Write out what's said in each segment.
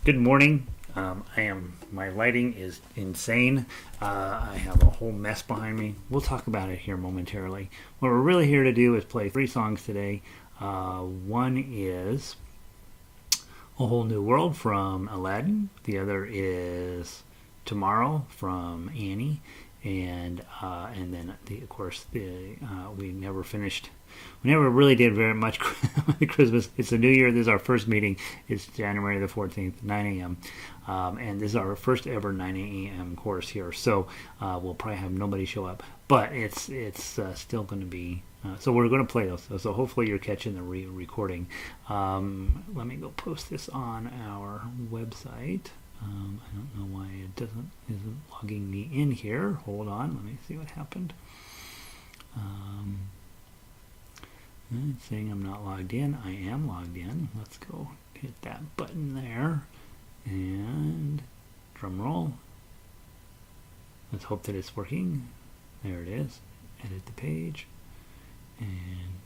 Good morning. My lighting is insane. I have a whole mess behind me. We'll talk about it here momentarily. What we're really here to do is play 3 songs today. One is A Whole New World from Aladdin. The other is Tomorrow from Annie. And then, of course, we never finished. We never really did very much with Christmas. It's the New Year. This is our first meeting. It's January the 14th, 9 a.m. And this is our first ever 9 a.m. course here. So we'll probably have nobody show up. But it's still going to be... so we're going to play those. So hopefully you're catching the recording. Let me go post this on our website. I don't know why it isn't logging me in here. Hold on, let me see what happened. It's saying I'm not logged in. I am logged in. Let's go hit that button there. And drum roll. Let's hope that it's working. There it is. Edit the page. And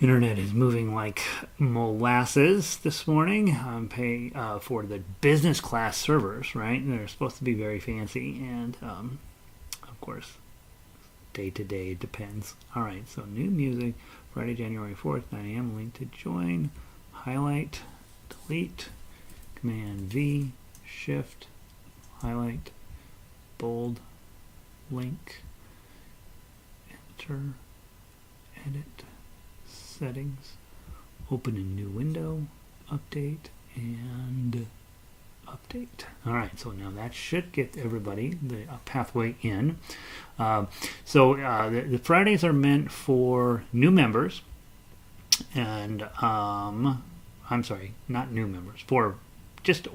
internet is moving like molasses this morning. I'm paying for the business class servers, right? And they're supposed to be very fancy, and of course, day to day depends. All right, so new music, Friday, January 4th, 9 a.m. Link to join, highlight, delete, Command V, Shift, highlight, bold, link, enter, edit. Settings, open a new window, update, and update. All right, so now that should get everybody the pathway in. The Fridays are meant for new members, and I'm sorry, not new members, for just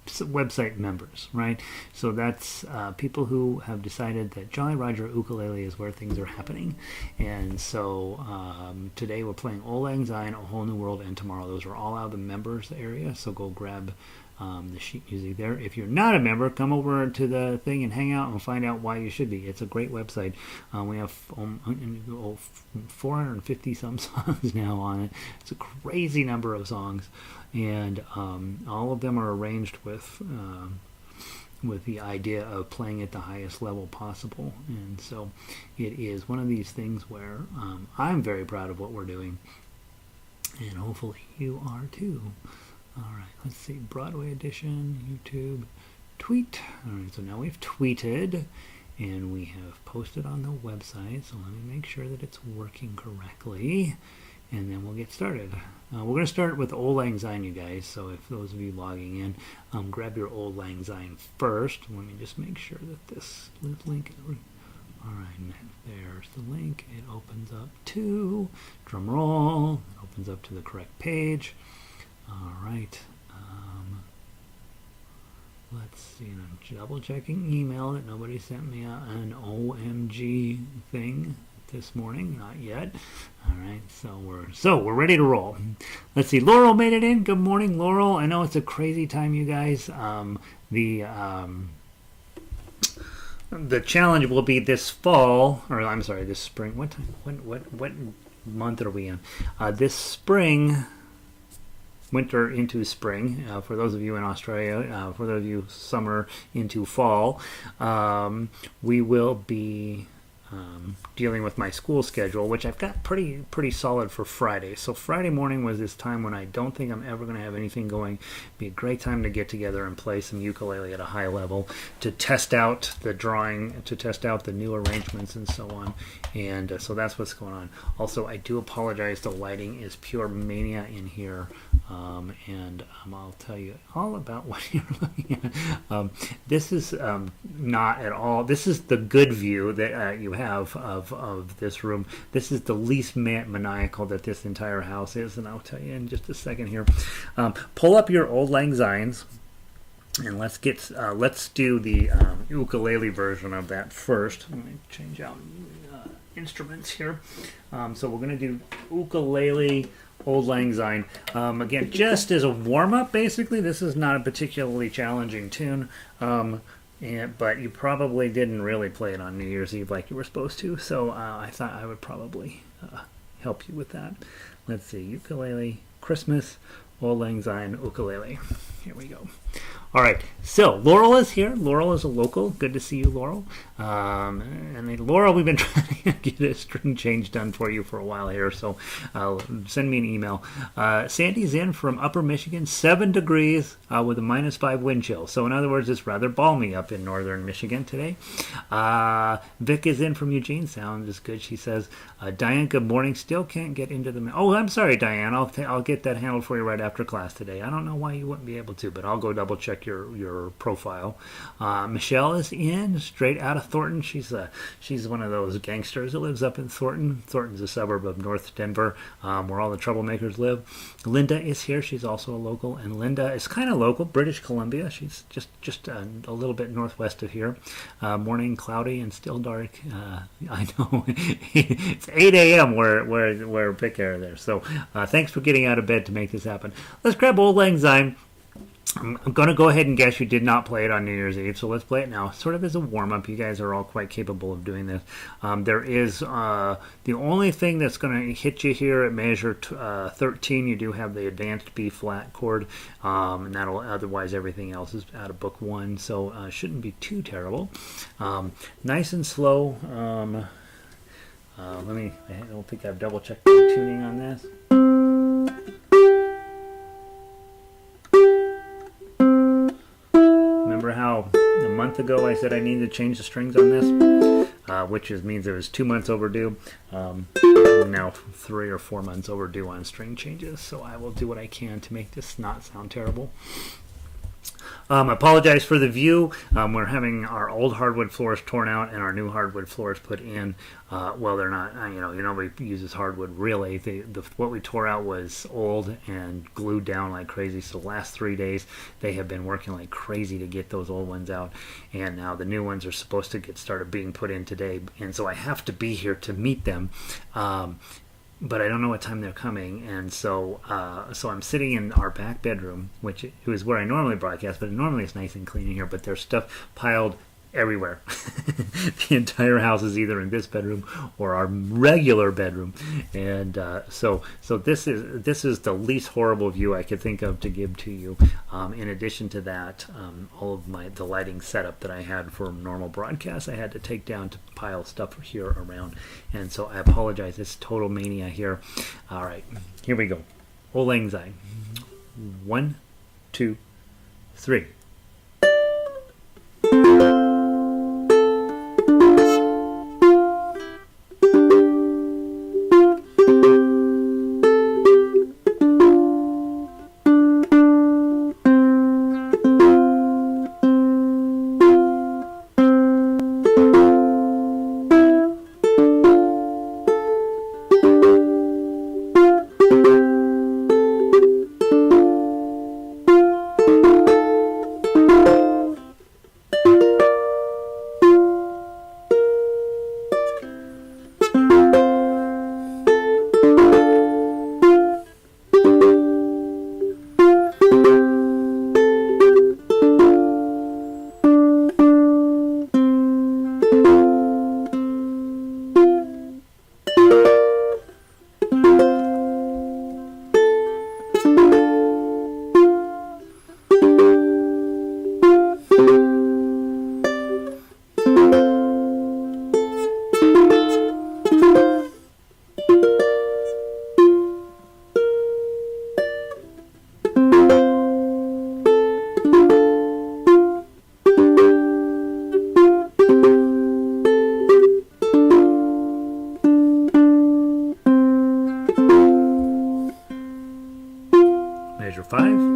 website members, right? So that's people who have decided that Jolly Roger Ukulele is where things are happening. And so today we're playing Auld Lang Syne, A Whole New World, and Tomorrow. Those are all out of the members area, so go grab the sheet music there. If you're not a member, come over to the thing and hang out and find out why you should be. It's a great website. We have 450 some songs now on it. It's a crazy number of songs, and all of them are arranged with the idea of playing at the highest level possible. And so it is one of these things where I'm very proud of what we're doing, and hopefully you are too. All right, let's see, Broadway edition, YouTube, tweet. All right, so now we've tweeted, and we have posted on the website, so let me make sure that it's working correctly, and then we'll get started. We're going to start with Auld Lang Syne, you guys, so if those of you logging in, grab your Auld Lang Syne first. Let me just make sure that this link... All right, there's the link. It opens up to, drum roll, it opens up to the correct page. All right, let's see, and I'm double checking email that nobody sent me an OMG thing this morning, not yet. All right, so we're ready to roll. Let's see, Laurel made it in. Good morning, Laurel. I know it's a crazy time, you guys. The challenge will be this fall, or I'm sorry, this spring. What time? What month are we in? This spring. Winter into spring, for those of you in Australia, for those of you summer into fall, we will be dealing with my school schedule, which I've got pretty solid for Friday. So Friday morning was this time when I don't think I'm ever going to have anything going. It'd be a great time to get together and play some ukulele at a high level, to test out the drawing, to test out the new arrangements and so on. And so that's what's going on. Also, I do apologize. The lighting is pure mania in here. And I'll tell you all about what you're looking at. This is not at all. This is the good view that you have of this room. This is the least maniacal that this entire house is, and I'll tell you in just a second here. Pull up your Auld Lang Synes, and let's do the ukulele version of that first. Let me change out instruments here. So we're going to do ukulele. Auld Lang Syne. Again, just as a warm-up, basically. This is not a particularly challenging tune, but you probably didn't really play it on New Year's Eve like you were supposed to, so I thought I would probably help you with that. Let's see, ukulele, Christmas Auld Lang Syne ukulele. Here we go. All right, so Laurel is here. Laurel is a local. Good to see you, Laurel. Laurel, we've been trying to get a string change done for you for a while here, so send me an email. Sandy's in from Upper Michigan, 7 degrees with a -5 wind chill. So in other words, it's rather balmy up in northern Michigan today. Vic is in from Eugene. Sounds good, she says. Diane, good morning. Still can't get into the... Oh, I'm sorry, Diane. I'll get that handled for you right after class today. I don't know why you wouldn't be able to, but I'll go double check your profile. Michelle is in straight out of Thornton. She's one of those gangsters that lives up in Thornton. Thornton's a suburb of North Denver, where all the troublemakers live. Linda is here. She's also a local, and Linda is kind of local, British Columbia. She's just a little bit northwest of here. Morning cloudy and still dark. I know it's 8 a.m. where Vic are there. So thanks for getting out of bed to make this happen. Let's grab Auld Lang Syne. I'm going to go ahead and guess you did not play it on New Year's Eve, so let's play it now. Sort of as a warm-up. You guys are all quite capable of doing this. There is the only thing that's going to hit you here at measure 13. You do have the advanced B-flat chord, and that'll otherwise everything else is out of book 1, so shouldn't be too terrible. Nice and slow. I don't think I've double-checked the tuning on this. Remember how a month ago I said I needed to change the strings on this, which means it was 2 months overdue. I'm now 3 or 4 months overdue on string changes, so I will do what I can to make this not sound terrible. I apologize for the view. We're having our old hardwood floors torn out and our new hardwood floors put in. Well, they're not, nobody uses hardwood really. What we tore out was old and glued down like crazy. So the last 3 days, they have been working like crazy to get those old ones out. And now the new ones are supposed to get started being put in today. And so I have to be here to meet them. But I don't know what time they're coming, and so I'm sitting in our back bedroom, which is where I normally broadcast, but normally it's nice and clean in here, but there's stuff piled everywhere. The entire house is either in this bedroom or our regular bedroom, and so this is the least horrible view I could think of to give to you. In addition to that, all of the lighting setup that I had for normal broadcasts, I had to take down to pile stuff here around, and so I apologize. It's total mania here. All right, here we go. Auld Lang Syne. 1, 2, 3. Measure 5.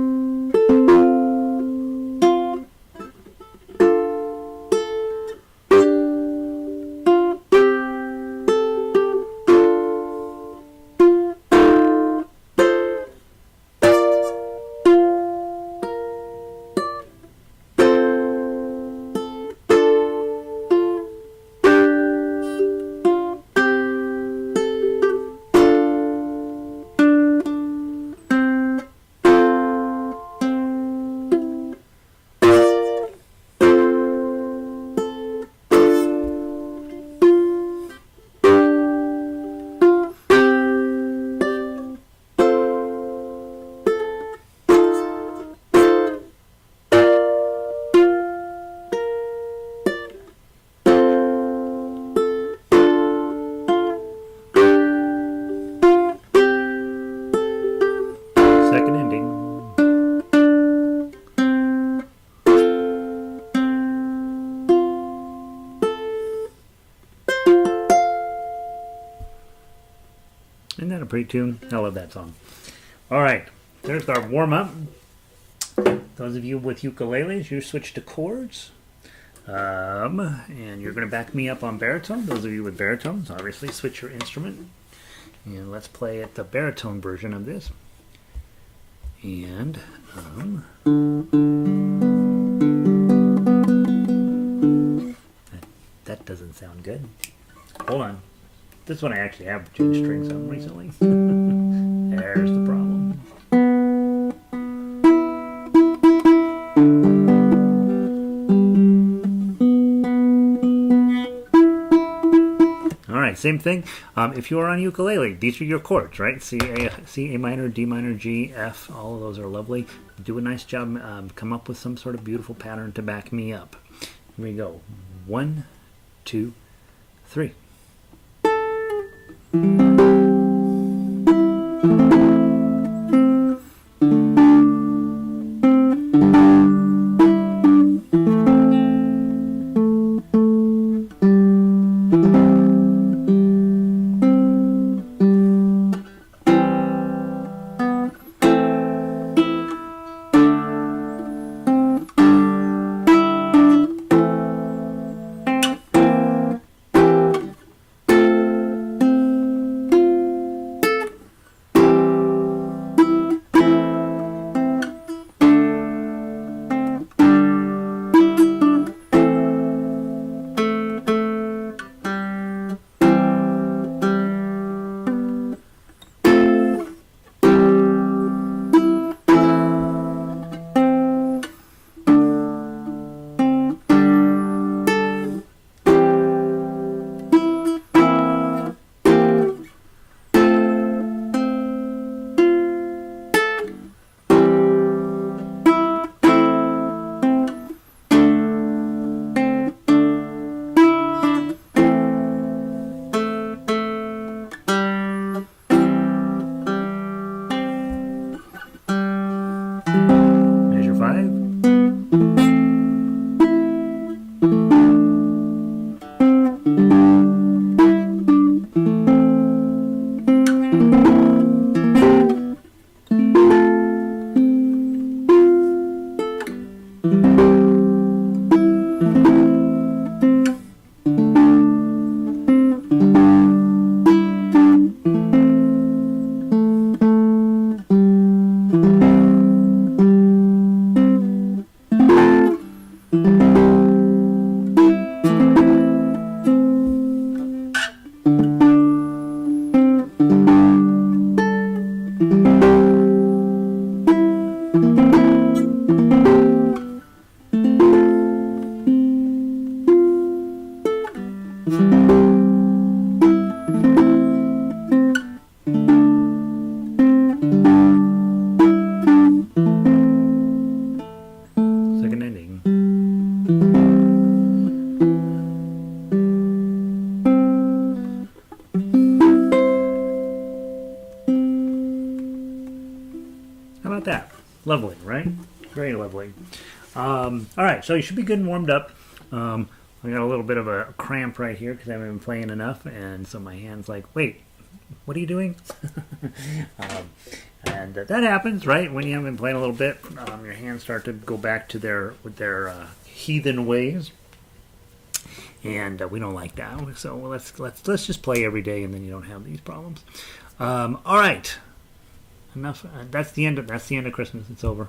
Second ending. Isn't that a pretty tune? I love that song. All right, there's our warm-up. Those of you with ukuleles, you switch to chords. And you're going to back me up on baritone. Those of you with baritones, obviously, switch your instrument. And let's play at the baritone version of this. And that doesn't sound good. Hold on. This one I actually have changed strings on recently. There's the problem. All right, same thing. If you are on ukulele, these are your chords, right? C, A minor, D minor, G, F. All of those are lovely. Do a nice job. Come up with some sort of beautiful pattern to back me up. Here we go. 1, 2, 3. That lovely, right? Very lovely. All right, so you should be good and warmed up. I got a little bit of a cramp right here because I haven't been playing enough, and so my hand's like, wait, what are you doing? And that happens, right? When you haven't been playing a little bit, your hands start to go back to their heathen ways, and we don't like that. So let's just play every day, and then you don't have these problems. All right. Enough. That's the end of Christmas. It's over.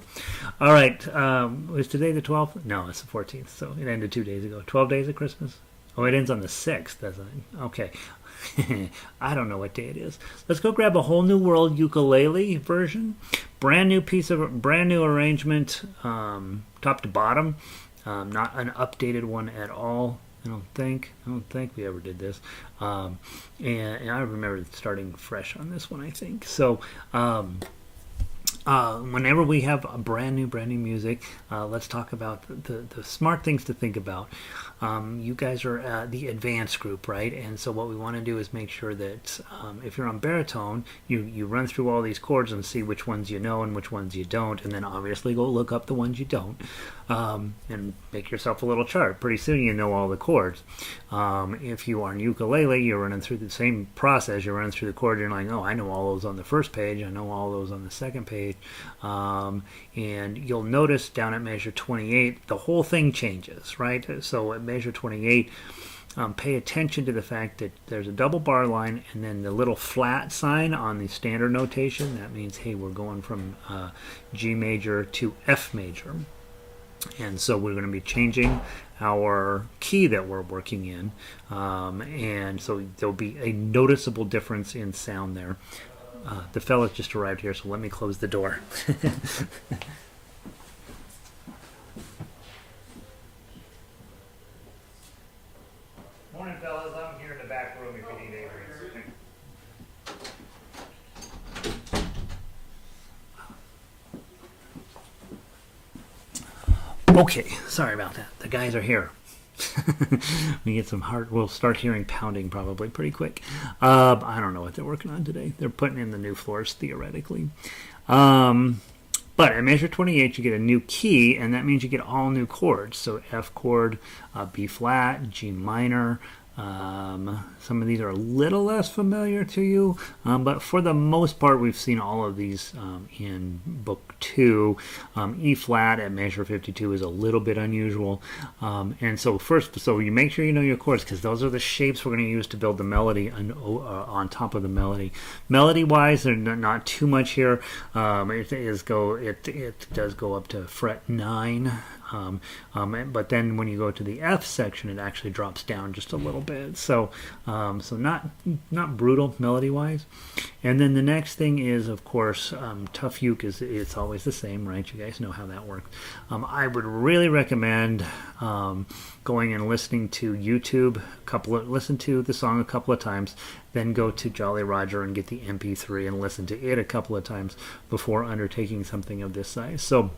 All right. Was today the 12th? No, it's the 14th. So it ended 2 days ago. 12 days of Christmas. Oh, it ends on the 6th, doesn't it? Okay. I don't know what day it is. Let's go grab a Whole New World ukulele version. Brand new arrangement, top to bottom. Not an updated one at all. I don't think we ever did this, and I remember starting fresh on this one. I think so. whenever we have a brand new music, let's talk about the smart things to think about. You guys are the advanced group, right? And so what we want to do is make sure that if you're on baritone, you run through all these chords and see which ones you know and which ones you don't, and then obviously go look up the ones you don't, and make yourself a little chart. Pretty soon you know all the chords. If you are on ukulele, you're running through the same process. You're running through the chords, you're like, oh, I know all those on the first page, I know all those on the second page. And you'll notice down at measure 28 the whole thing changes, right? So at measure 28, pay attention to the fact that there's a double bar line and then the little flat sign on the standard notation. That means, hey, we're going from G major to F major. And so we're going to be changing our key that we're working in, and so there'll be a noticeable difference in sound there. The fella just arrived here, so let me close the door. Morning, fellas. I'm here in the back room if you need anything. Okay, sorry about that. The guys are here. We get some hard. We'll start hearing pounding probably pretty quick. I don't know what they're working on today. They're putting in the new floors theoretically. But at measure 28, you get a new key, and that means you get all new chords. So F chord, B flat, G minor. Some of these are a little less familiar to you, but for the most part, we've seen all of these in book 2. E flat at measure 52 is a little bit unusual, and so you make sure you know your chords, because those are the shapes we're going to use to build the melody on top of the melody. Melody wise, there's not too much here. It does go up to fret 9. But then when you go to the F section, it actually drops down just a little bit. So not brutal melody wise. And then the next thing is, of course, tough uke it's always the same, right? You guys know how that works. I would really recommend going and listening to YouTube. Listen to the song a couple of times, then go to Jolly Roger and get the MP3 and listen to it a couple of times before undertaking something of this size. So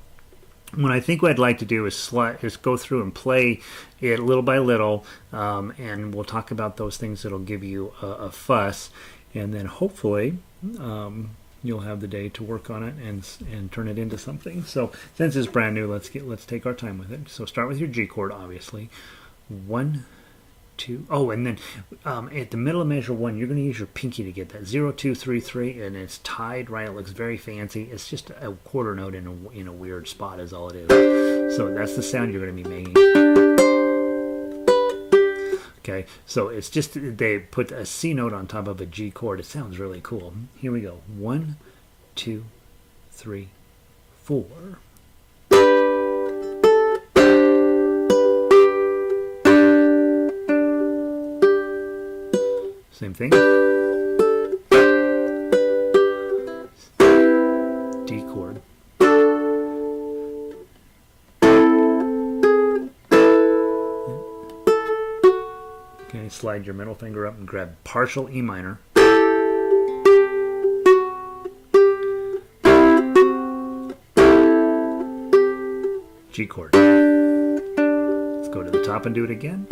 what I think what I'd like to do is go through and play it little by little, and we'll talk about those things that'll give you a fuss, and then hopefully you'll have the day to work on it and turn it into something. So since it's brand new, let's take our time with it. So start with your G chord, obviously. 1, 2. Oh, and then at the middle of measure 1, you're going to use your pinky to get that 0, 2, 3, 3, and it's tied right. It looks very fancy. It's just a quarter note in a weird spot, is all it is. So that's the sound you're going to be making. Okay, so it's just they put a C note on top of a G chord. It sounds really cool. Here we go. 1, 2, 3, 4. Same thing. D chord. Okay, slide your middle finger up and grab partial E minor. G chord. Let's go to the top and do it again.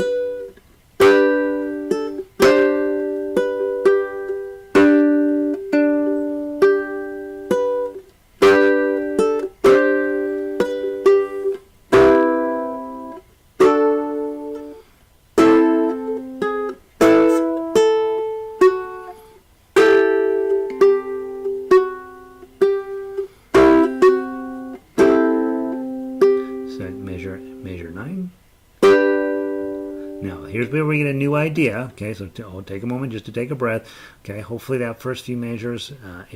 Measure 9. Now, here's where we get a new idea. Okay, so take a moment just to take a breath. Okay, hopefully that first few measures,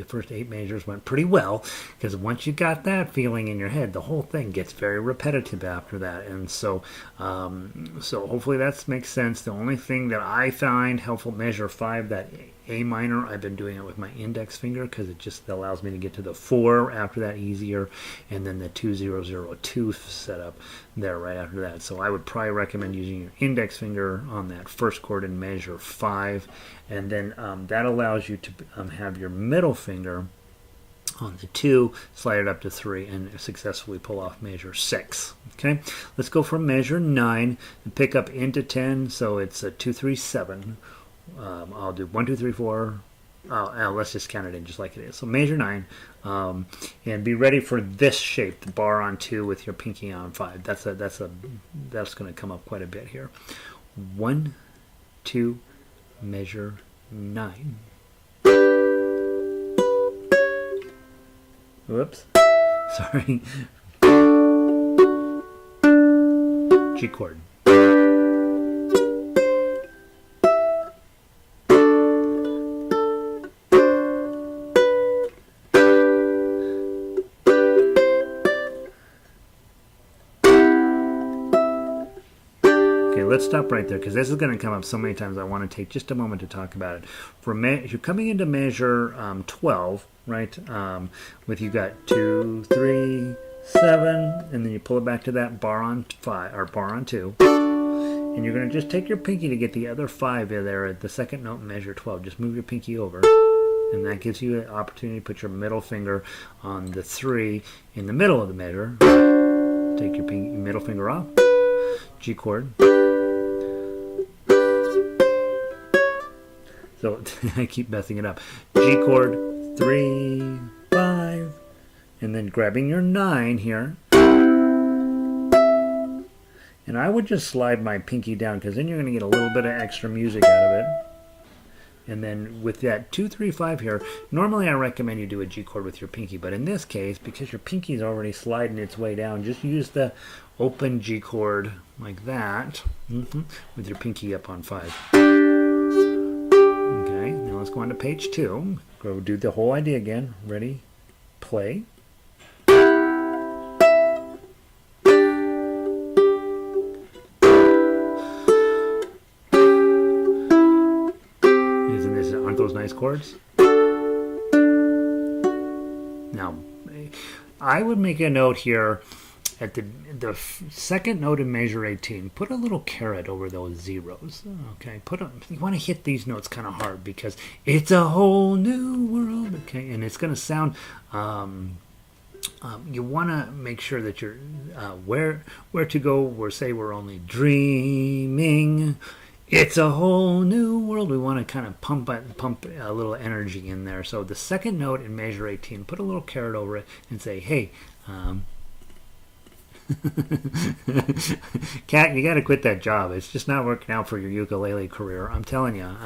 first 8 measures went pretty well, because once you got that feeling in your head, the whole thing gets very repetitive after that. And so hopefully that makes sense. The only thing that I find helpful, measure 5, that A minor, I've been doing it with my index finger because it just allows me to get to the 4 after that easier, and then the 2002 setup there right after that. So I would probably recommend using your index finger on that first chord in measure 5, and then that allows you to have your middle finger On the 2, slide it up to 3 and successfully pull off measure 6. Okay, let's go from measure 9 and pick up into 10, so it's a 2, 3, 7. I'll do 1, 2, 3, 4. Let's just count it in just like it is. So measure 9, and be ready for this shape, the bar on 2 with your pinky on 5. That's going to come up quite a bit here. 1, 2, measure 9. Whoops. Sorry. G chord. Let's stop right there because this is going to come up so many times. I want to take just a moment to talk about it. If you're coming into measure 12, right, with you got 2, 3, 7, and then you pull it back to that bar on 5 or bar on 2, and you're going to just take your pinky to get the other 5 in there at the second note in measure 12. Just move your pinky over, and that gives you an opportunity to put your middle finger on the 3 in the middle of the measure. Take your middle finger off, G chord. So I keep messing it up. G chord, 3, 5, and then grabbing your 9 here. And I would just slide my pinky down because then you're going to get a little bit of extra music out of it. And then with that 2, 3, 5 here, normally I recommend you do a G chord with your pinky, but in this case, because your pinky is already sliding its way down, just use the open G chord like that, with your pinky up on 5. Okay, now let's go on to page 2. Go do the whole idea again. Ready? Play. Aren't those nice chords? Now, I would make a note here at the second note in measure 18. Put a little caret over those zeros. Okay, you want to hit these notes kind of hard because it's a whole new world. Okay, and it's going to sound. You want to make sure that you're where to go. We're only dreaming. It's a whole new world. We want to kind of pump a little energy in there. So the second note in measure 18, put a little caret over it and say, hey, Kat, you got to quit that job. It's just not working out for your ukulele career. I'm telling you,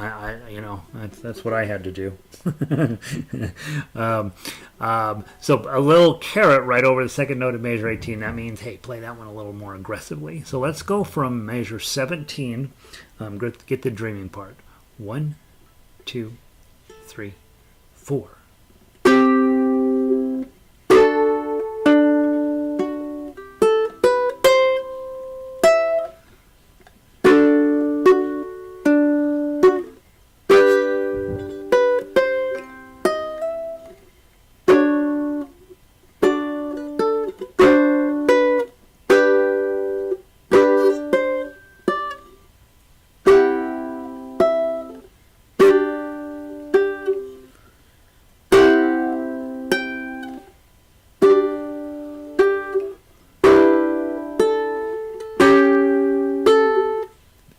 that's what I had to do. So a little caret right over the second note of measure 18. That means, hey, play that one a little more aggressively. So let's go from measure 17. Get the dreaming part. 1, 2, 3, 4.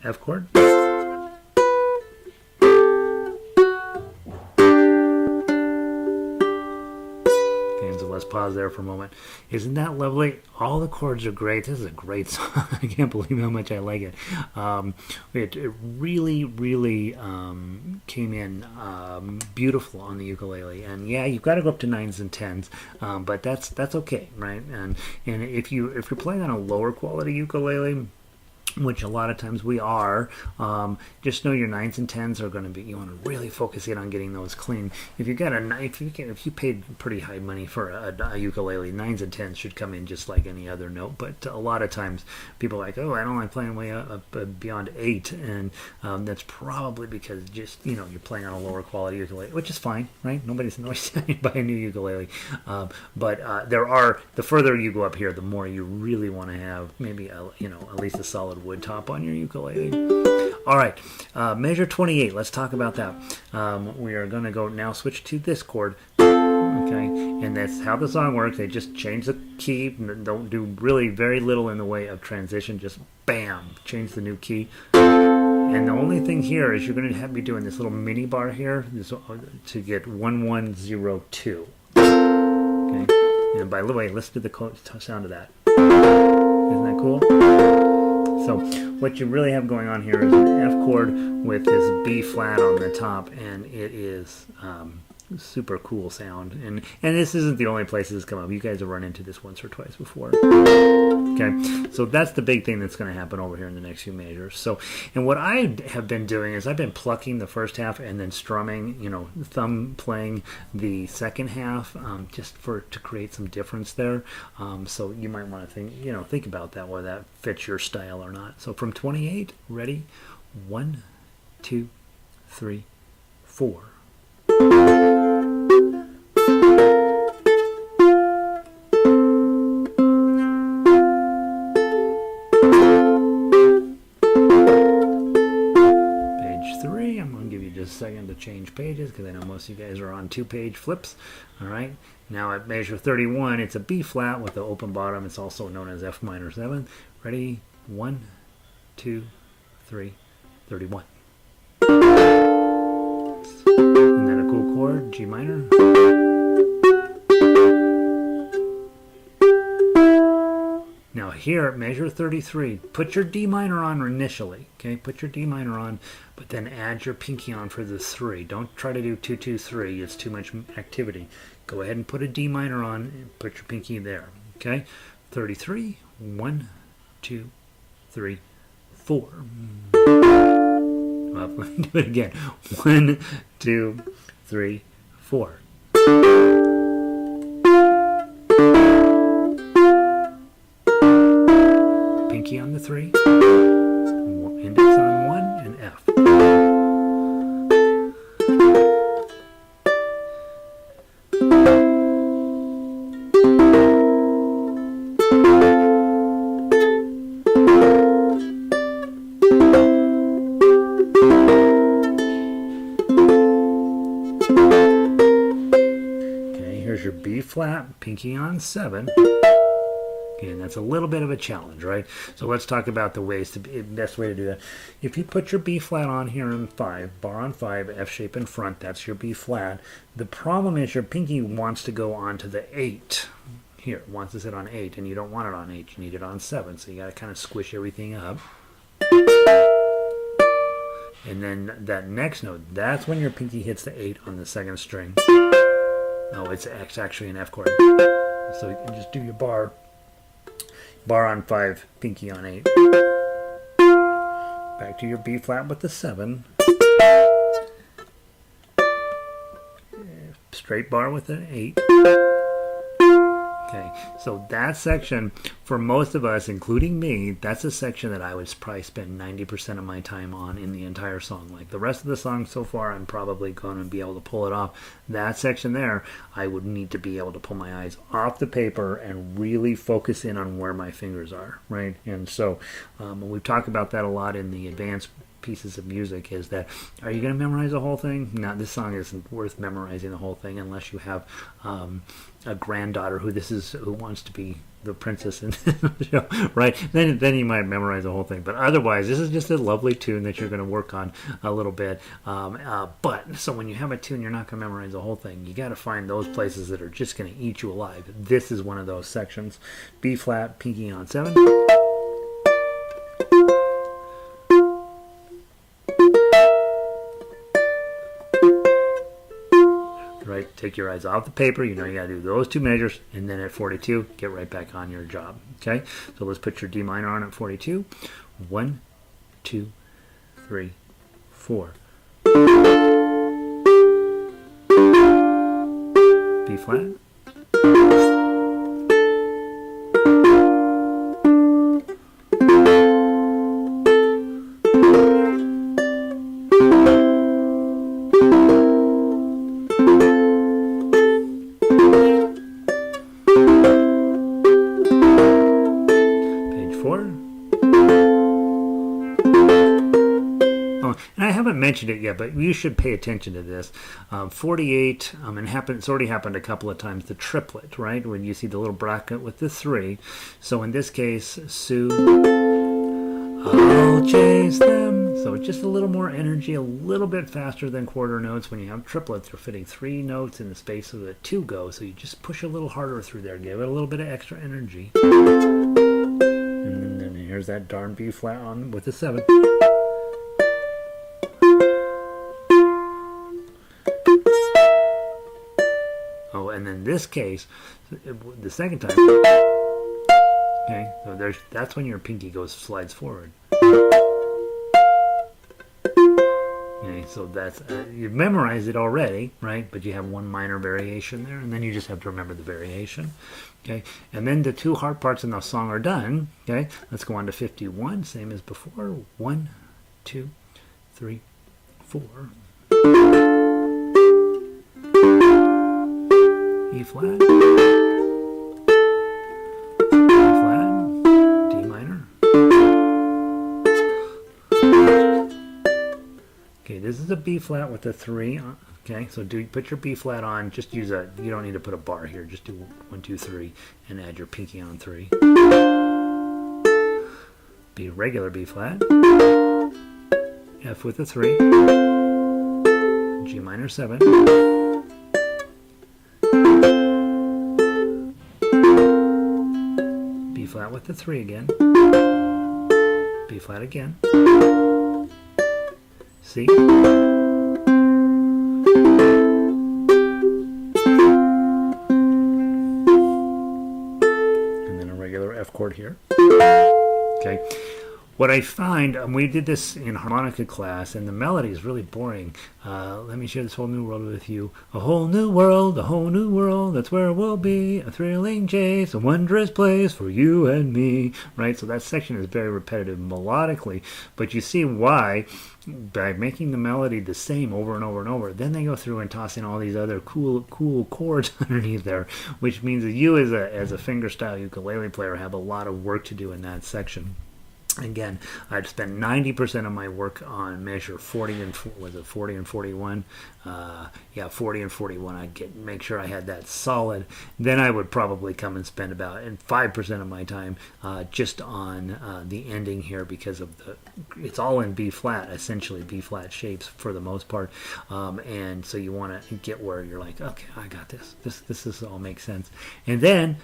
F chord. Okay, so let's pause there for a moment. Isn't that lovely? All the chords are great. This is a great song. I can't believe how much I like it. It really, really came in beautiful on the ukulele. And yeah, you've got to go up to 9s and 10s, but that's okay, right? And if you're playing on a lower quality ukulele, which a lot of times we are, just know your 9s and 10s are going to be, you want to really focus in on getting those clean. If you paid pretty high money for a ukulele, 9s and 10s should come in just like any other note. But a lot of times people are like, oh, I don't like playing way up beyond 8, and that's probably because just you're playing on a lower quality ukulele, which is fine, right? Nobody's telling you to buy a new ukulele, but the further you go up here, the more you really want to have maybe at least a solid wood top on your ukulele. All right, measure 28. Let's talk about that. We are going to go now switch to this chord. Okay, and that's how the song works. They just change the key, don't do really very little in the way of transition, just bam, change the new key. And the only thing here is you're going to have me doing this little mini bar here to get 1102. Okay, and by the way, listen to the sound of that. Isn't that cool? So what you really have going on here is an F chord with this B flat on the top, and it is super cool sound. And this isn't the only place this has come up. You guys have run into this once or twice before. Okay, so that's the big thing that's going to happen over here in the next few measures. So, and what I have been doing is I've been plucking the first half and then strumming, you know, thumb playing the second half, just to create some difference there. So you might want to think about that, whether that fits your style or not. So from 28, ready? 1, 2, 3, 4. Second to change pages because I know most of you guys are on 2-page flips. All right, now at measure 31, it's a B flat with the open bottom. It's also known as F minor 7. Ready? 1, 2, 3, 31. Isn't that a cool chord? G minor. Now here at measure 33, put your D minor on initially, okay? Put your D minor on, but then add your pinky on for the 3. Don't try to do 2, 2, 3. It's too much activity. Go ahead and put a D minor on and put your pinky there, okay? 33, 1, 2, 3, 4. Well, let me do it again. 1, 2, 3, 4. Pinky on the 3, index on 1, and F. Okay, here's your B flat, pinky on 7. And that's a little bit of a challenge, right? So let's talk about the best way to do that. If you put your B flat on here in 5, bar on 5, F shape in front, that's your B flat. The problem is your pinky wants to go onto the 8. Here, it wants to sit on 8, and you don't want it on 8. You need it on 7, so you got to kind of squish everything up. And then that next note, that's when your pinky hits the 8 on the second string. No, it's actually an F chord. So you can just do your bar. Bar on 5, pinky on 8. Back to your B flat with the 7. Straight bar with an 8. Okay, so that section, for most of us, including me, that's a section that I would probably spend 90% of my time on in the entire song. Like the rest of the song so far, I'm probably going to be able to pull it off. That section there, I would need to be able to pull my eyes off the paper and really focus in on where my fingers are, right? And so we've talked about that a lot in the advanced pieces of music, is that, are you going to memorize the whole thing? No, this song isn't worth memorizing the whole thing unless you have a granddaughter who wants to be the princess in the show, right? Then you might memorize the whole thing. But otherwise, this is just a lovely tune that you're going to work on a little bit. But so when you have a tune, you're not going to memorize the whole thing. You got to find those places that are just going to eat you alive. This is one of those sections. B flat, pinky on 7. Right, take your eyes off the paper. You know you got to do those 2 measures, and then at 42, get right back on your job. Okay, so let's put your D minor on at 42. 1, 2, 3, 4. B flat. mentioned it yet, but you should pay attention to this. 48, and it's already happened a couple of times, the triplet, right? When you see the little bracket with the 3. So in this case, Sue, I'll chase them. So just a little more energy, a little bit faster than quarter notes. When you have triplets, you're fitting 3 notes in the space of the 2 go. So you just push a little harder through there. Give it a little bit of extra energy. And then here's that darn B flat on with the 7. Oh, and in this case, the second time, okay, so that's when your pinky slides forward. Okay, so that's you've memorized it already, right? But you have one minor variation there, and then you just have to remember the variation. Okay, and then the 2 hard parts in the song are done. Okay, let's go on to 51, same as before. 1, 2, 3, 4. E flat, E flat, D minor. Okay, this is a B flat with a 3. Okay, so put your B flat on. Just use you don't need to put a bar here. Just do 1, 2, 3, and add your pinky on 3. B regular B flat. F with a 3. G minor 7. B flat with the 3 again. B flat again. C. And then a regular F chord here. Okay. What I find, we did this in harmonica class, and the melody is really boring. Let me share this whole new world with you. A whole new world, that's where we'll be. A thrilling chase, a wondrous place for you and me. Right? So that section is very repetitive melodically, but you see why by making the melody the same over and over and over. Then they go through and toss in all these other cool chords underneath there, which means that you as a fingerstyle ukulele player have a lot of work to do in that section. Again, I'd spend 90% of my work on measure 40 and 41? 40 and 41. I'd make sure I had that solid. Then I would probably come and spend about 5% of my time just on the ending here, because of it's all in B flat, essentially B flat shapes for the most part, and so you want to get where you're like, okay, I got this. This all makes sense, and then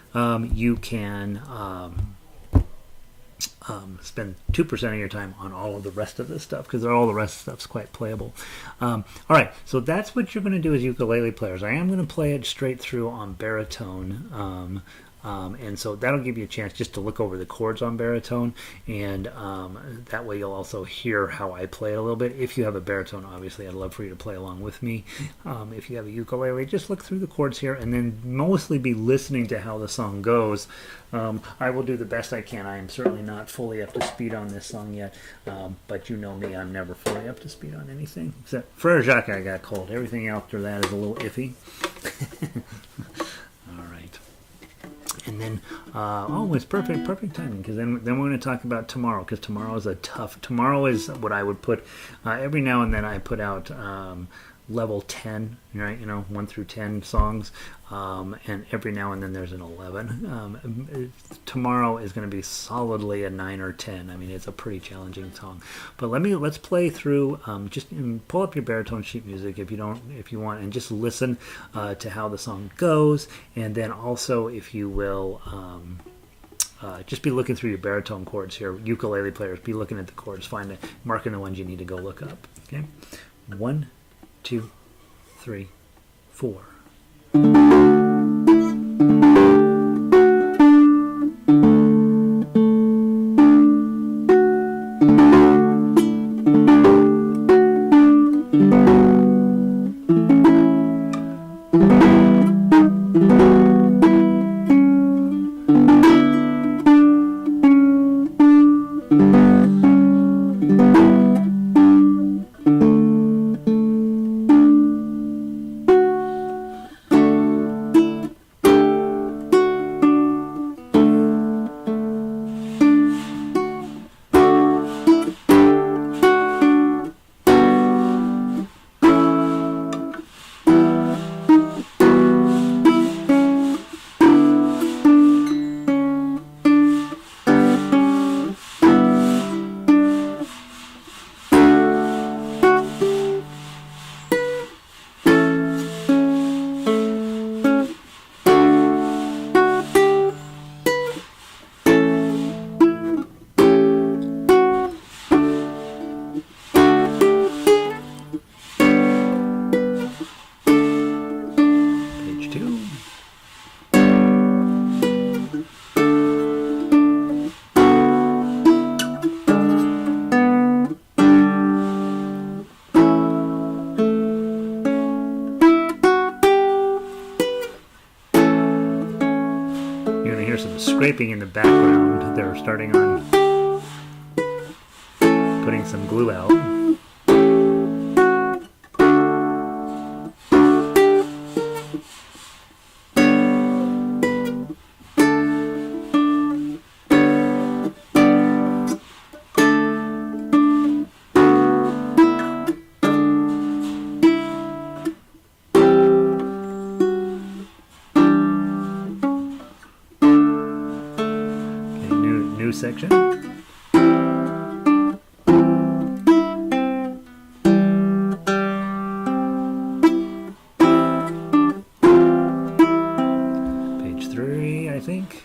you can. Spend 2% of your time on all of the rest of this stuff, because all the rest of the stuff's quite playable. All right, so that's what you're going to do as ukulele players. I am going to play it straight through on baritone, and so that'll give you a chance just to look over the chords on baritone, and that way you'll also hear how I play it a little bit. If you have a baritone, obviously I'd love for you to play along with me. If you have a ukulele, just look through the chords here and then mostly be listening to how the song goes. I will do the best I can. I am certainly not fully up to speed on this song yet, but you know me, I'm never fully up to speed on anything. Except Frere Jacques, I got cold. Everything after that is a little iffy. All right. And then, it's perfect timing, because then we're going to talk about tomorrow, because tomorrow is what I would put, every now and then I put out level 10, right? 1 through 10 songs, and every now and then there's an 11. Tomorrow is going to be solidly a 9 or 10. I mean, it's a pretty challenging song. But let's play through. Just pull up your baritone sheet music if you want, and just listen to how the song goes, and then also, if you will. Just be looking through your baritone chords here. Ukulele players, be looking at the chords, marking the ones you need to go look up. Okay, 1, 2, 3, 4. You're gonna hear some scraping in the background. They're starting on putting some glue out. Section. Page 3, I think.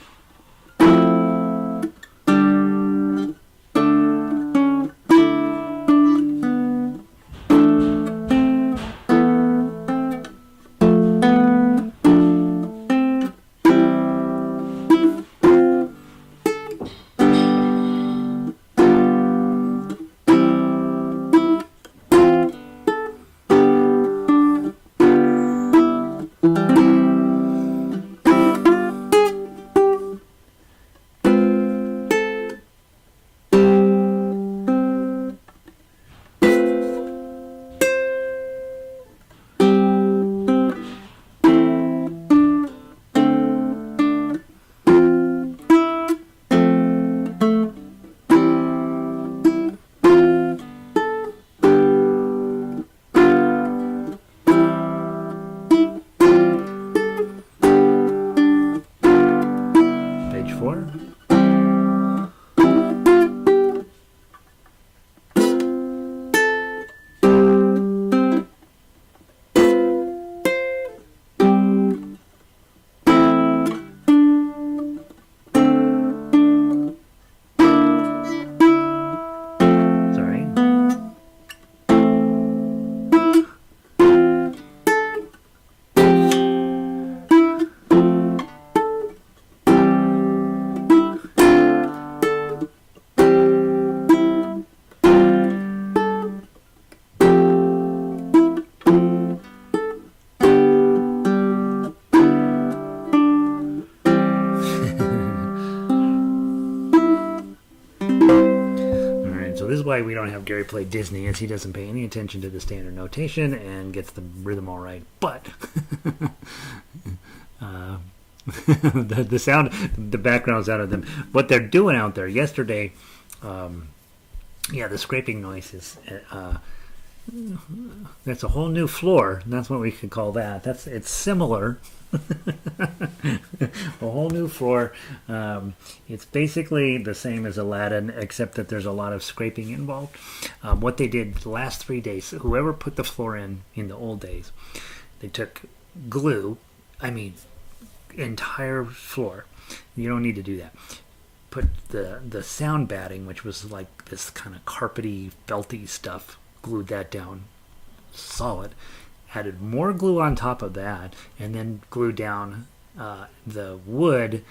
Why we don't have Gary play Disney is he doesn't pay any attention to the standard notation and gets the rhythm all right, but the sound, the background's out of them. What they're doing out there yesterday, the scraping noise is that's a whole new floor. That's what we could call that. It's similar. A whole new floor. It's basically the same as Aladdin, except that there's a lot of scraping involved. What they did the last 3 days, whoever put the floor in the old days, they took glue, entire floor. You don't need to do that. Put the sound batting, which was like this kind of carpety, felty stuff, glued that down solid. Added more glue on top of that, and then glued down the wood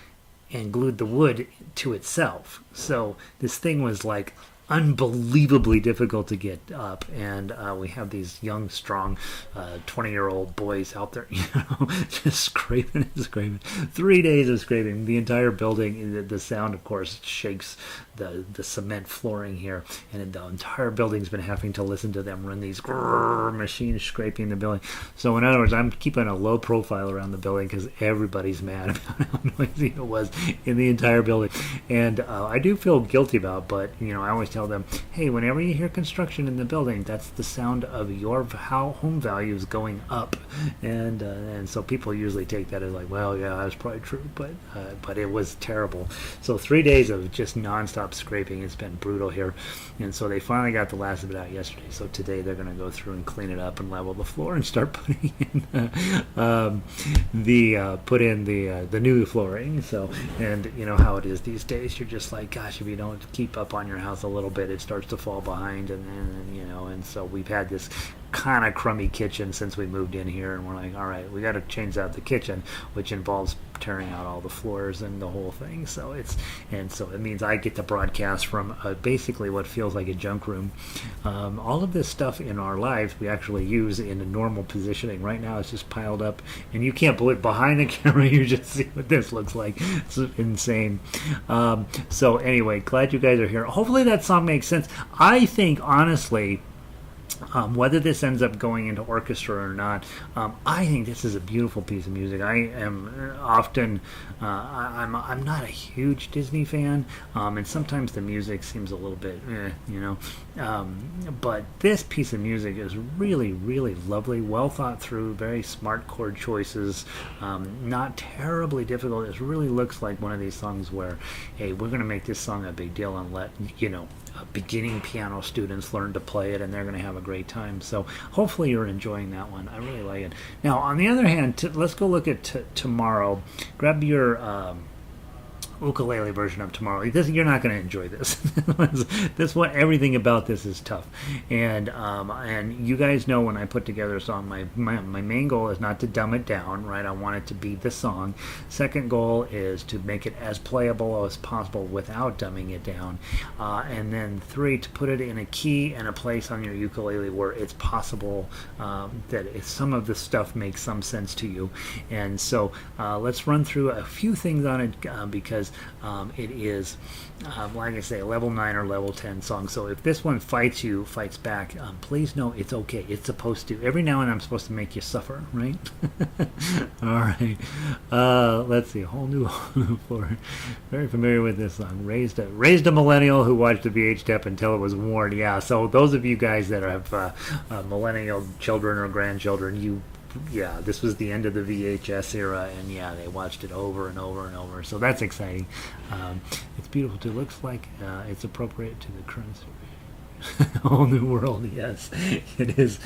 and glued the wood to itself. So this thing was like unbelievably difficult to get up, and we have these young, strong 20-year-old boys out there, just scraping and scraping. 3 days of scraping. The entire building, the sound, of course, shakes the cement flooring here, and the entire building's been having to listen to them run these machines scraping the building. So in other words, I'm keeping a low profile around the building because everybody's mad about how noisy it was in the entire building, and I do feel guilty about it, but I always tell them, hey, whenever you hear construction in the building, that's the sound of your home values going up, and so people usually take that as like, well, yeah, that's probably true, but it was terrible. So 3 days of just nonstop scraping. It's been brutal here, and so they finally got the last of it out yesterday. So today they're going to go through and clean it up and level the floor and start putting in the new flooring. So, and you know how it is these days. You're just like, gosh, if you don't keep up on your house a little bit, it starts to fall behind, and so we've had this kind of crummy kitchen since we moved in here, and we're like, all right, we got to change out the kitchen, which involves tearing out all the floors and the whole thing. So it means I get to broadcast from basically what feels like a junk room. All of this stuff in our lives we actually use in a normal positioning. Right now it's just piled up, and you can't believe behind the camera. You just see what this looks like. It's insane. So anyway, glad you guys are here. Hopefully that song makes sense. I think honestly, whether this ends up going into orchestra or not, I think this is a beautiful piece of music. I am often, I'm not a huge Disney fan, and sometimes the music seems a little bit, but this piece of music is really, really lovely, well thought through, very smart chord choices, not terribly difficult. It really looks like one of these songs where, hey, we're going to make this song a big deal and let, beginning piano students learn to play it, and they're going to have a great time. So hopefully you're enjoying that one. I really like it. Now, on the other hand, let's go look at tomorrow. Grab your ukulele version of Tomorrow. You're not going to enjoy this. This one, everything about this is tough, and you guys know when I put together a song, my main goal is not to dumb it down, right? I want it to be the song. Second goal is to make it as playable as possible without dumbing it down, and then 3, to put it in a key and a place on your ukulele where it's possible that some of the stuff makes some sense to you. And so let's run through a few things on it because it is, like I say, a level 9 or level 10 song. So if this one fights back, please know it's okay. It's supposed to. Every now and then I'm supposed to make you suffer, right? All right. Let's see. Whole new floor. Very familiar with this song. Raised a millennial who watched the VH until it was worn. Yeah. So those of you guys that have millennial children or grandchildren, this was the end of the VHS era, and they watched it over and over and over. So that's exciting. It's beautiful too. Looks like it's appropriate to the current whole new world. Yes, it is.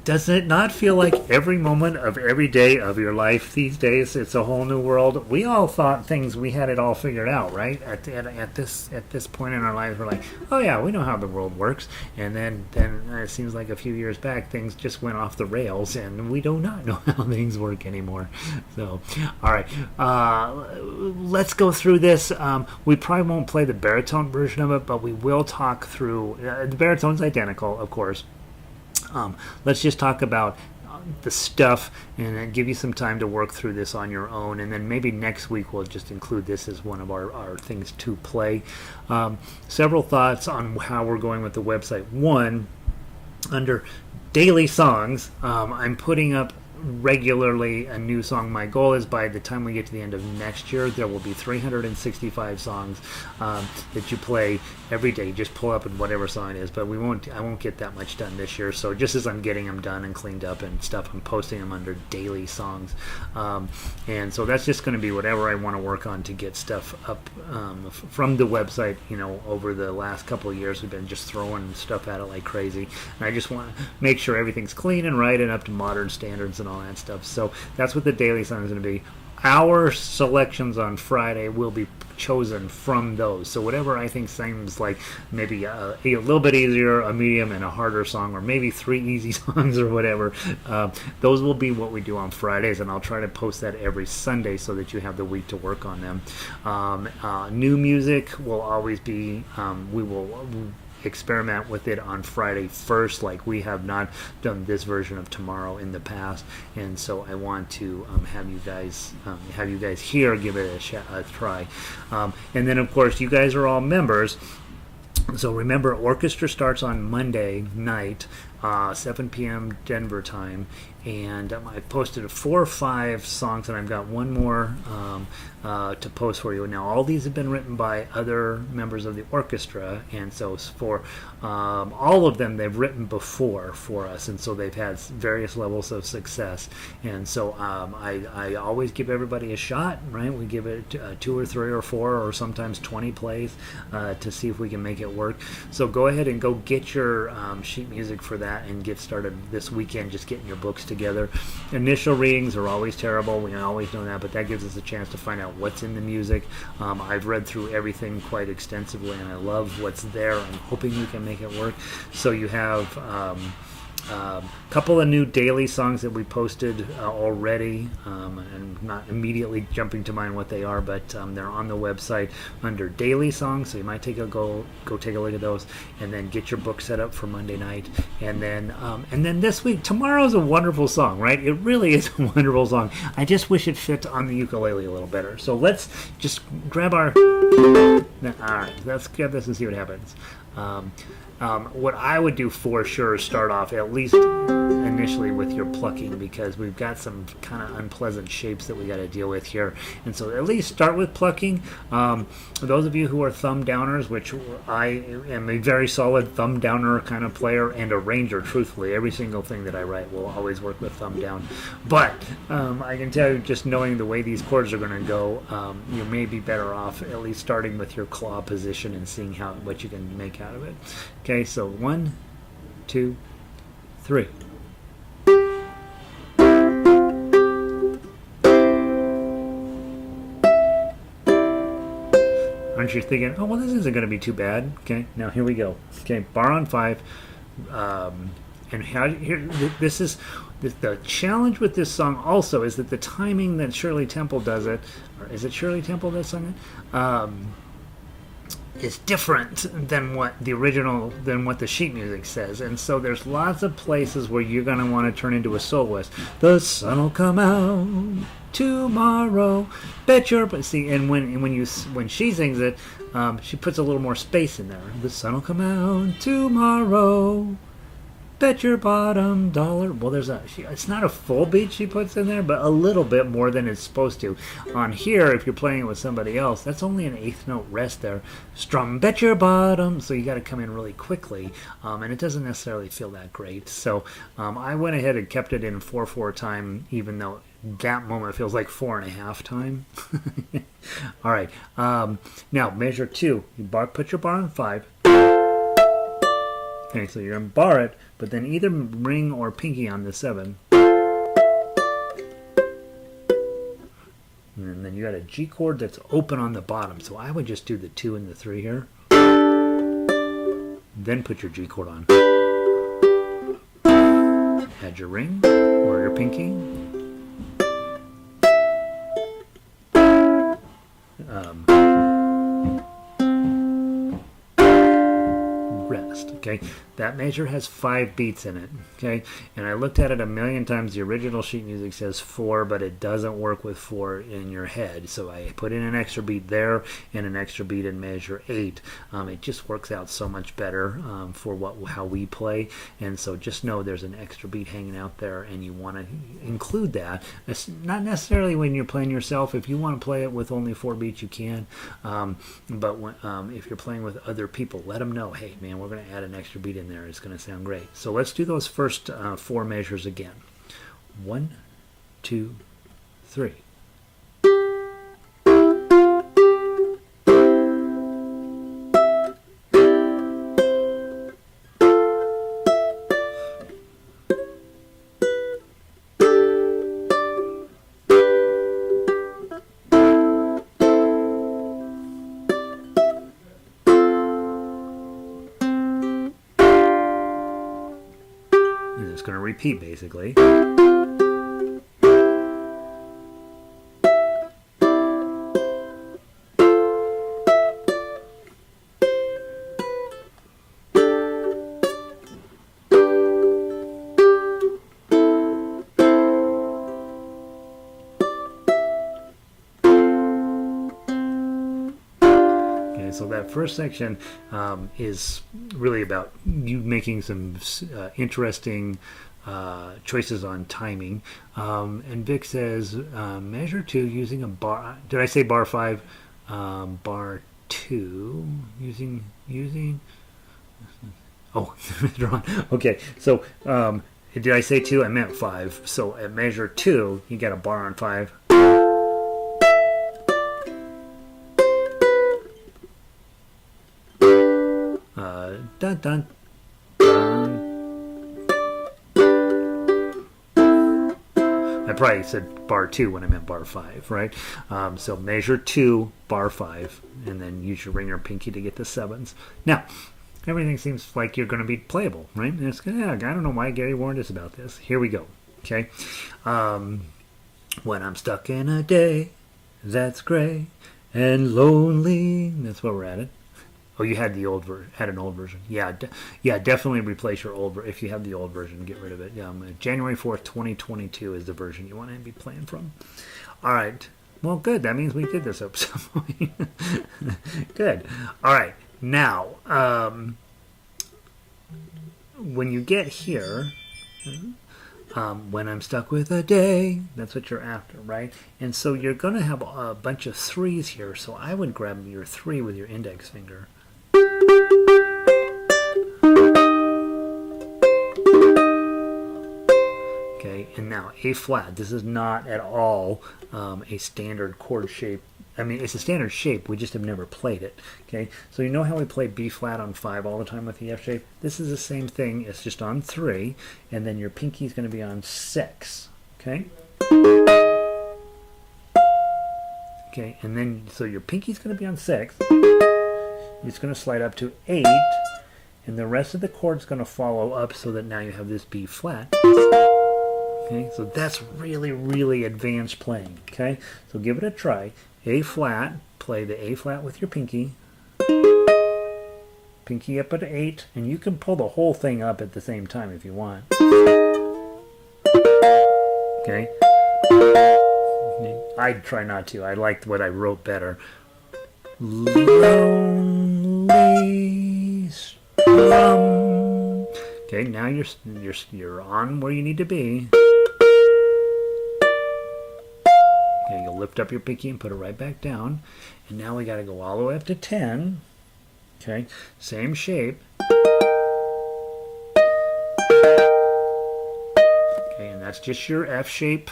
Does it not feel like every moment of every day of your life these days it's a whole new world? We all thought we had it all figured out, right? At this point in our lives, we're like, oh yeah, we know how the world works. And then it seems like a few years back things just went off the rails, and we do not know how things work anymore. So, all right, let's go through this. We probably won't play the baritone version of it, but we will talk through. The baritone's identical, of course. Let's just talk about the stuff and then give you some time to work through this on your own, and then maybe next week we'll just include this as one of our things to play. Several thoughts on how we're going with the website. One, under daily songs, I'm putting up regularly a new song. My goal is by the time we get to the end of next year, there will be 365 songs that you play every day. Just pull up and whatever song it is, but I won't get that much done this year. So just as I'm getting them done and cleaned up and stuff, I'm posting them under daily songs, and so that's just going to be whatever I want to work on to get stuff up from the website. Over the last couple of years we've been just throwing stuff at it like crazy, and I just want to make sure everything's clean and right and up to modern standards and all that stuff. So that's what the daily song is going to be. Our selections on Friday will be chosen from those. So whatever I think seems like maybe a little bit easier, a medium, and a harder song, or maybe 3 easy songs or whatever, those will be what we do on Fridays, and I'll try to post that every Sunday so that you have the week to work on them. New music will always be, we will experiment with it on Friday first, like we have not done this version of Tomorrow in the past, and so I want to have you guys here give it a try, and then of course you guys are all members. So remember, orchestra starts on Monday night, 7 p.m. Denver time, and I posted 4 or 5 songs, and I've got one more to post for you. Now, all these have been written by other members of the orchestra, and so for all of them, they've written before for us, and so they've had various levels of success. And so I always give everybody a shot, right? We give it 2 or 3 or 4 or sometimes 20 plays to see if we can make it work. So go ahead and go get your sheet music for that and get started this weekend, just getting your books together together. Initial readings are always terrible. We always know that, but that gives us a chance to find out what's in the music. I've read through everything quite extensively, and I love what's there. I'm hoping we can make it work. So you have a couple of new daily songs that we posted already, and not immediately jumping to mind what they are, but they're on the website under daily songs, so you might go take a look at those, and then get your book set up for Monday night. And then this week, tomorrow's a wonderful song, right? It really is a wonderful song. I just wish it fit on the ukulele a little better. So let's just grab our... All right, let's get this and see what happens. What I would do for sure is start off at least initially with your plucking, because we've got some kind of unpleasant shapes that we got to deal with here. And so at least start with plucking. Those of you who are thumb downers, which I am a very solid thumb downer kind of player and arranger, truthfully. Every single thing that I write will always work with thumb down. But I can tell you, just knowing the way these chords are going to go, you may be better off at least starting with your claw position and seeing what you can make out of it. Okay, so 1, 2, 3. Aren't you thinking, oh, well, this isn't going to be too bad? Okay, now here we go. Okay, bar on 5. This is the challenge with this song also is that the timing that Shirley Temple does it, or is it Shirley Temple that sung it? Is different than what the sheet music says, and so there's lots of places where you're going to want to turn into a soloist. The sun'll come out tomorrow, bet your... But see, and when she sings it, she puts a little more space in there. The sun'll come out tomorrow, bet your bottom dollar. Well, it's not a full beat she puts in there, but a little bit more than it's supposed to. On here, if you're playing it with somebody else, that's only an 8th note rest there. Strum, bet your bottom. So you got to come in really quickly, and it doesn't necessarily feel that great. So I went ahead and kept it in 4/4 time, even though that moment feels like 4.5 time. All right. Now measure 2. You put your bar on 5. Okay, so you're going to bar it, but then either ring or pinky on the 7. And then you got a G chord that's open on the bottom. So I would just do the 2 and the 3 here. Then put your G chord on. Add your ring or your pinky. Rest. Okay, that measure has 5 beats in it. Okay, and I looked at it a million times. The original sheet music says 4, but it doesn't work with 4 in your head. So I put in an extra beat there and an extra beat in measure 8. It just works out so much better for how we play. And so just know there's an extra beat hanging out there, and you want to include that. It's not necessarily when you're playing yourself. If you want to play it with only 4 beats, you can. But if you're playing with other people, let them know, hey, man, we're going to add an extra beat in there. It's going to sound great. So let's do those first 4 measures again. 1, 2, 3. Going to repeat basically. So that first section is really about you making some interesting choices on timing. And Vic says measure 2 using a bar. Did I say bar 5? Bar 2 using. Oh, okay. So did I say 2? I meant 5. So at measure 2, you got a bar on 5. Dun dun dun. probably said bar 2 when I meant bar 5, right? So measure 2, bar 5, and then use your ring or pinky to get the 7s. Now, everything seems like you're going to be playable, right? And it's, yeah, I don't know why Gary warned us about this. Here we go, okay? When I'm stuck in a day that's gray and lonely, that's where we're at it. Oh, you had the old had an old version. Yeah, definitely replace your old if you have the old version. Get rid of it. January 4th, 2022 is the version you want to be playing from. All right. Well, good. That means we did this episode. Good. All right. Now, when you get here, when I'm stuck with a day, that's what you're after, right? And so you're going to have a bunch of 3s here. So I would grab your 3 with your index finger. Okay, and now A flat. This is not at all a standard chord shape. I mean, it's a standard shape. We just have never played it. Okay, so you know how we play B flat on 5 all the time with the F shape? This is the same thing. It's just on 3, and then your pinky is going to be on 6. Okay. Okay, and then so your pinky's going to be on 6. It's going to slide up to 8, and the rest of the chord's going to follow up so that now you have this B flat. Okay, so that's really, really advanced playing. Okay, so give it a try. A flat, play the A flat with your pinky. Pinky up at 8, and you can pull the whole thing up at the same time if you want. Okay. I'd try not to. I liked what I wrote better. Lonely strum. Okay, now you're on where you need to be. Okay, you'll lift up your pinky and put it right back down. And now we got to go all the way up to 10. Okay, same shape. Okay, and that's just your F shape.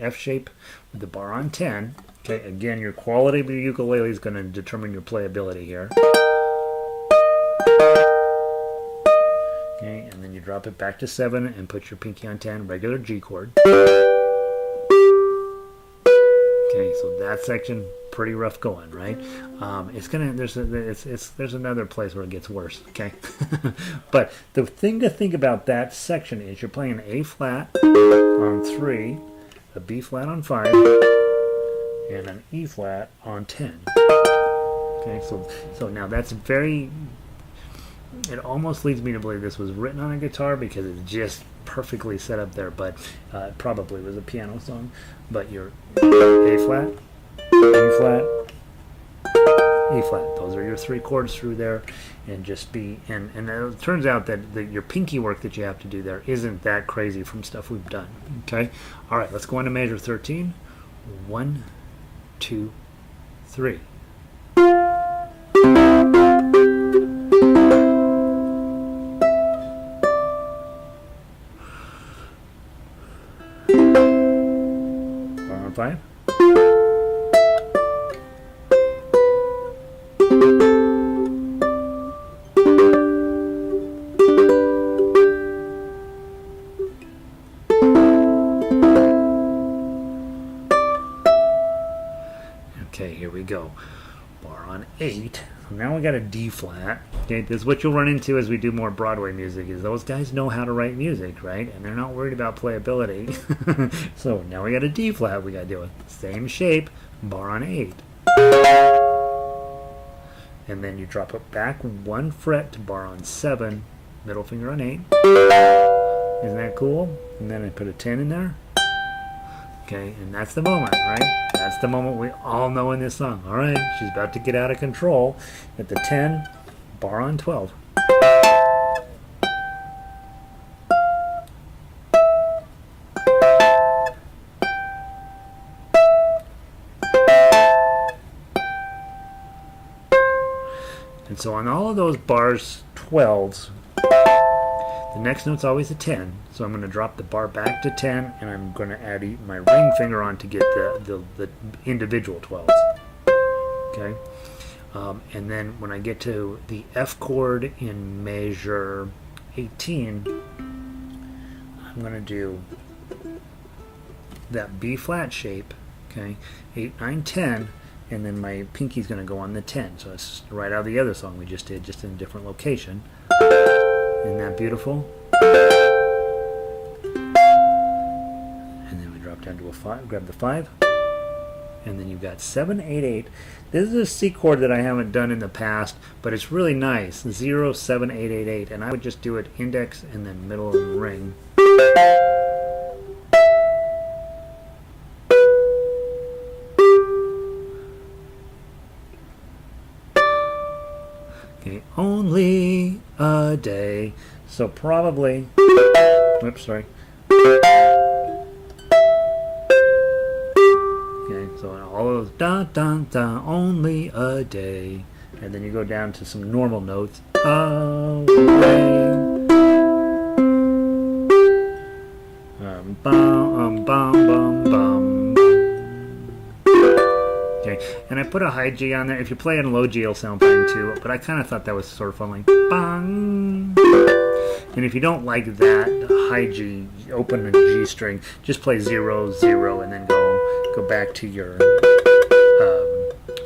F shape with the bar on 10. Okay, again, your quality of your ukulele is going to determine your playability here. Okay, and then you drop it back to 7 and put your pinky on 10, regular G chord. Okay, so that section pretty rough going, right? It's gonna there's another place where it gets worse. Okay, but the thing to think about that section is you're playing an A flat on 3, a B flat on 5, and an E flat on 10. Okay, so now that's very. It almost leads me to believe this was written on a guitar because it's just perfectly set up there, but it probably was a piano song. But you're A flat, E flat, E flat. Those are your 3 chords through there, and just be. And it turns out that your pinky work that you have to do there isn't that crazy from stuff we've done. Okay, all right. Let's go on to measure 13. 1, 2, 3. Bar on 5. Okay, here we go. Bar on 8. So now we got a D flat. Okay, this is what you'll run into as we do more Broadway music. Is those guys know how to write music, right? And they're not worried about playability. So now we got a D flat. We got to do it. Same shape. Bar on 8. And then you drop it back 1 fret to bar on 7. Middle finger on 8. Isn't that cool? And then I put a 10 in there. Okay, and that's the moment, right? That's the moment we all know in this song. All right, she's about to get out of control. At the 10, bar on 12. And so on all of those bars 12s, the next note's always a 10, so I'm going to drop the bar back to 10, and I'm going to add my ring finger on to get the individual 12s. Okay, and then when I get to the F chord in measure 18, I'm going to do that B flat shape, okay, 8, 9, 10, and then my pinky's going to go on the 10. So it's right out of the other song we just did, just in a different location. Isn't that beautiful? And then we drop down to a 5, grab the 5, and then you've got 7, 8, 8. This is a C chord that I haven't done in the past, but it's really nice. 0, 7, 8, 8, 8. And I would just do it index and then middle and ring. Okay, only a day. So probably, oops, sorry. Okay, so all of those da da da, only a day, and then you go down to some normal notes. Away. Bum bum bum. Okay, and I put a high G on there. If you play in low G, it'll sound fine too. But I kind of thought that was sort of fun, like bang. And if you don't like that high G, open a G string, just play 0, 0, and then go back to your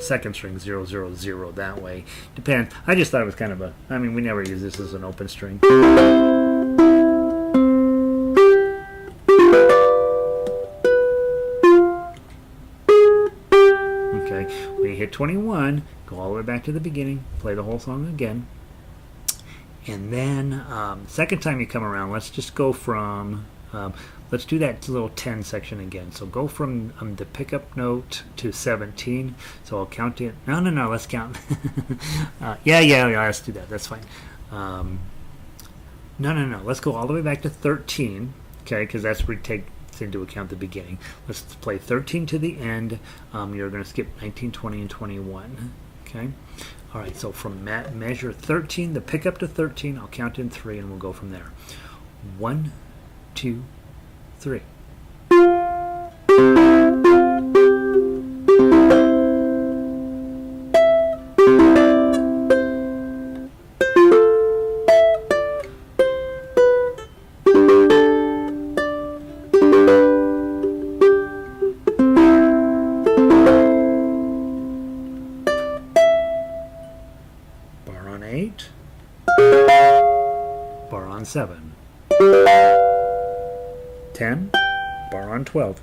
second string 0, 0, 0 that way. Depends. I just thought it was kind of I mean, we never use this as an open string. Okay, when you hit 21, go all the way back to the beginning, play the whole song again. And then second time you come around, let's just go from, let's do that little 10 section again. So go from the pickup note to 17. So I'll count it. No, let's count. Yeah, let's do that. That's fine. No. Let's go all the way back to 13. Okay, because that's where we take into account the beginning. Let's play 13 to the end. You're going to skip 19, 20, and 21. Okay. All right, so from measure 13, the pickup to 13, I'll count in 3, and we'll go from there. 1, 2, 3. Bar on 8, bar on 7, 10, bar on 12.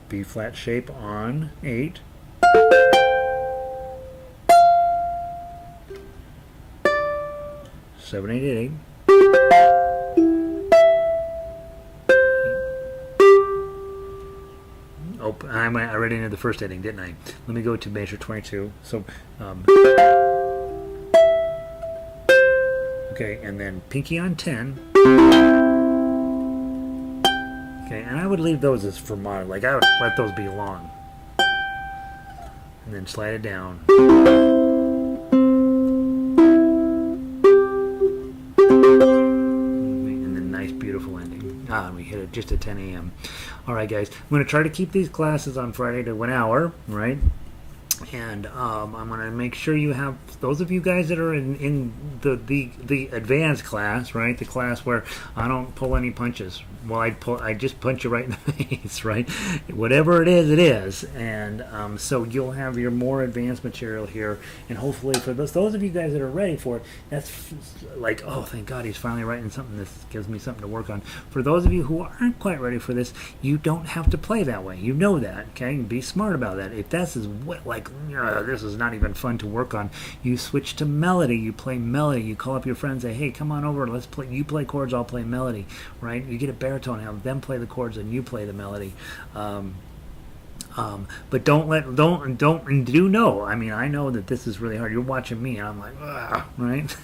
B flat shape on 8. Seven, eight, eight, eight. Oh, I already did the first ending, didn't I? Let me go to measure 22. So, okay, and then pinky on 10. Okay, and I would leave those as for modern. Like, I would let those be long. And then slide it down. And then nice, beautiful ending. We hit it just at 10 a.m. All right, guys. I'm going to try to keep these classes on Friday to 1 hour, right? And I'm going to make sure you have, those of you guys that are in the advanced class, right? The class where I don't pull any punches. Well, I just punch you right in the face, right? Whatever it is. And so you'll have your more advanced material here. And hopefully for those of you guys that are ready for it, that's like, oh, thank God he's finally writing something that gives me something to work on. For those of you who aren't quite ready for this, you don't have to play that way. You know that, okay? Be smart about that. If this is like, this is not even fun to work on, you switch to melody. You play melody. You call up your friends, say, hey, come on over, let's play. You play chords, I'll play melody, right? You get a baritone, have them play the chords, and you play the melody. But do know. I mean, I know that this is really hard. You're watching me, and I'm like, right?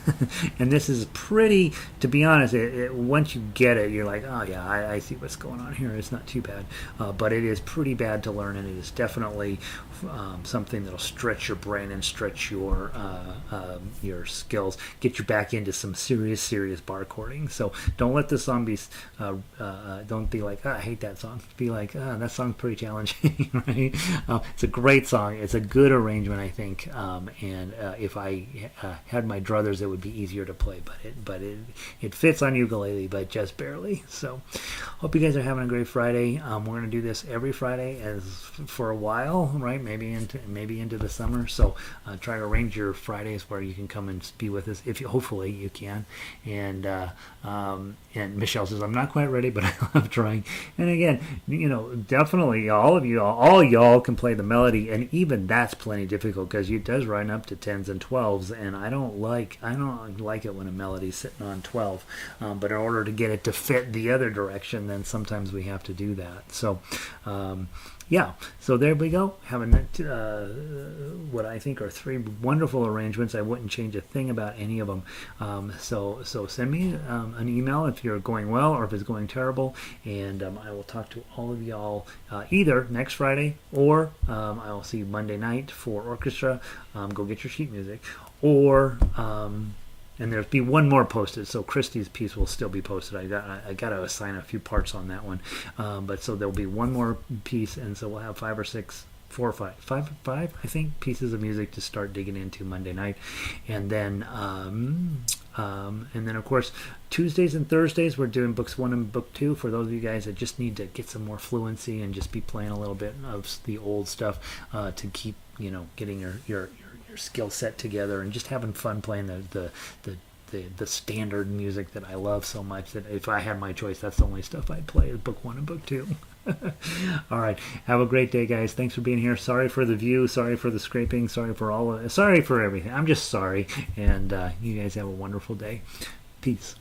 And this is pretty, to be honest, once you get it, you're like, oh yeah, I see what's going on here. It's not too bad. But it is pretty bad to learn, and it is definitely something that'll stretch your brain and stretch your skills, get you back into some serious bar chording. So don't let this song be, don't be like, I hate that song. Be like, that song's pretty challenging. right? It's a great song. It's a good arrangement, I think. And if I had my druthers, it would be easier to play. But it fits on ukulele, but just barely. So, hope you guys are having a great Friday. We're gonna do this every Friday as for a while, right? Maybe into the summer. So try to arrange your Fridays where you can come and be with us. If you, hopefully you can. And Michelle says, I'm not quite ready, but I love trying. And again, definitely all y'all can play the melody, and even that's plenty difficult because it does run up to 10s and 12s, and I don't like it when a melody's sitting on 12. But in order to get it to fit the other direction, then sometimes we have to do that. So yeah, so there we go. Having what I think are 3 wonderful arrangements. I wouldn't change a thing about any of them. So send me an email if you're going well or if it's going terrible, and I will talk to all of y'all either next Friday or I will see you Monday night for orchestra. Go get your sheet music, or and there'll be one more posted, so Christy's piece will still be posted. I got to assign a few parts on that one, but so there'll be one more piece, and so we'll have 5 or 6, 4 or 5, I think, pieces of music to start digging into Monday night, and then of course Tuesdays and Thursdays we're doing books 1 and book 2 for those of you guys that just need to get some more fluency and just be playing a little bit of the old stuff to keep getting your skill set together and just having fun playing the standard music that I love so much that if I had my choice, that's the only stuff I'd play is book 1 and book 2. All right, have a great day, guys. Thanks for being here. Sorry for the view, sorry for the scraping, sorry for everything. I'm just sorry, and you guys have a wonderful day. Peace.